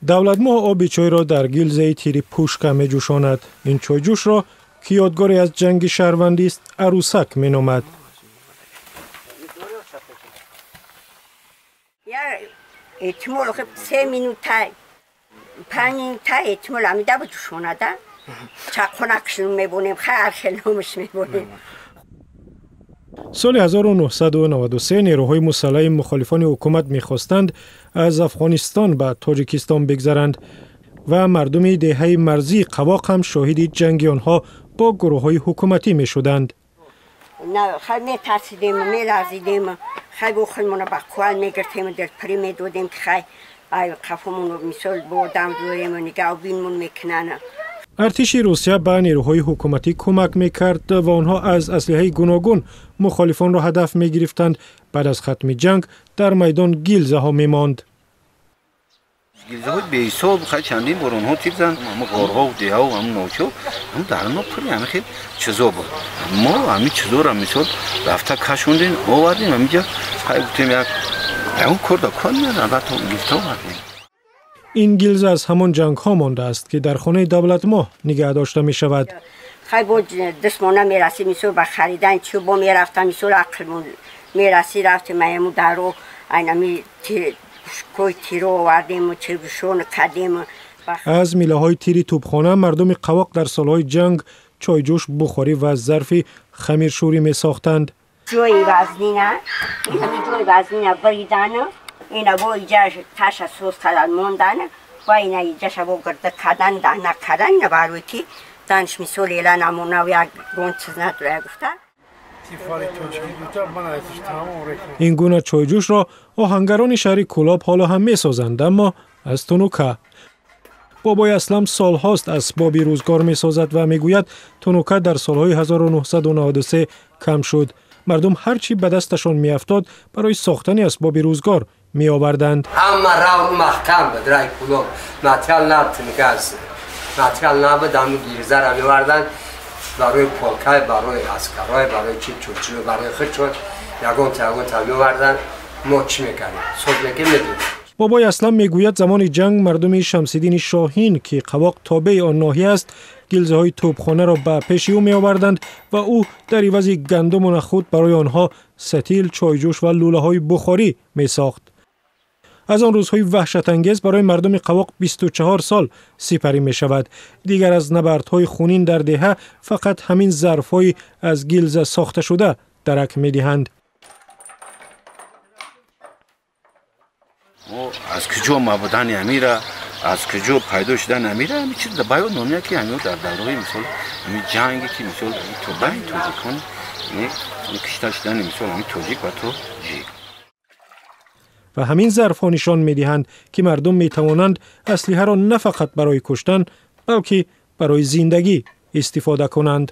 دولتماه آب چای را در گیلزه تیری پوشکا می جوشاند. این چای جوش را که یادگاری از جنگ شهروندی است عروسک می نامد. احتمال 3 مینوت 5 مینوت احتمال امیده بود جوشانده. چاقونکشون می بونیم خیلی نامش می بونیم. سال 1993 نیروهای مسلح مخالفان حکومت می‌خواستند از افغانستان به تاجیکستان بگذرند و مردم دهه مرزی قواق هم شاهد جنگ آنها با گروه‌های حکومتی می‌شدند. نه خیلی می‌ترسیدیم می‌لرزیدیم خیلی بخلمون را به قوال می‌گرفتیم دلپری می‌دادیم که خیلی قفمون رو مثال بردم دوریم و نگاه بینمون می‌کنن. ارتش روسیه به نیروهای حکومتی کمک می‌کرد و آنها از اسلحه گوناگون مخالفان را هدف می‌گرفتند. بعد از ختم جنگ در میدان گیلزه ها می‌ماند. گیلزه های به حساب خیلی چندین بار آنها تیر زدند، اما غارها و دیها و هم ناچو هم در آنها پولی همه خیلی چیزا بود. ما همین چیزا را مثال رفته کشوندیم آوردیم همینجا خیلی بودیم یک اون کردکان میاد البته گیلزه آوردیم. این گیلزه از همان جنگ ها مانده است که در خانه دولتماه نگه داشته می شود. خیلی بود دستمانه می رسید مثل به خریدن چوبا می رفتم مثل عقلمون می رسید رفتیم ایمو در رو اینمی کوی تیرو آوردیم و چوبشون کردیم. از میله های تیری توپخانه مردم قواق در سالهای جنگ چای جوش بخاری و ظرف خمیرشوری می ساختند. جوی وزنینه اینمی جوی وزنینه بریدن اینا با ایجا تش سوز کردن موندن و اینا ایجا شبا گرده کردن دهنه کردن اینا باروی که دانش میسول ایلا نمونه و یک گون چیز نداره گفته. این گونه چایجوش را آهنگران شهر کولاب حالا هم می سازند اما از تنوکه. بابای اسلم سال هاست اسباب روزگار می سازد و می گوید تنوکه در سالهای 1993 کم شد. مردم هرچی به دستشان می افتاد برای ساختن اسباب روزگار می آوردند. اما راو محکم بود رای کولاب ماتریال نبود نگاز ماتریال نبود همون گیرزه را می آوردند برای پولکای برای اسکرای برای چی چوچو برای خودشون یگون تا می آوردند ما چی میکنیم صبح میدونیم. بابای اسلم میگوید زمان جنگ مردم شمس‌الدین شاهین که قواق تابع آن ناحیه است گیلزه های توپخانه را به پیش او می آوردند و او در عوض گندم و نخود برای آنها ستیل، چایجوش و لوله های بخاری می ساخت. از آن روزهای وحشت انگیز برای مردم قواق 24 سال سپری می شود. دیگر از نبردهای خونین در دهه فقط همین ظرف‌های از گیلزه ساخته شده درک می دهند. از کجا مبودن امیره از کجا پیدا شدن امیره همین چیز باید نمیه که همین در دورهای مثال همین جنگی که مثال تو بین توجیکان این کشته شدن مثال همین توجیک و توجیک و همین ظرف ها نشان می دهند که مردم می توانند اسلحه را نه فقط برای کشتن بلکه برای زندگی استفاده کنند.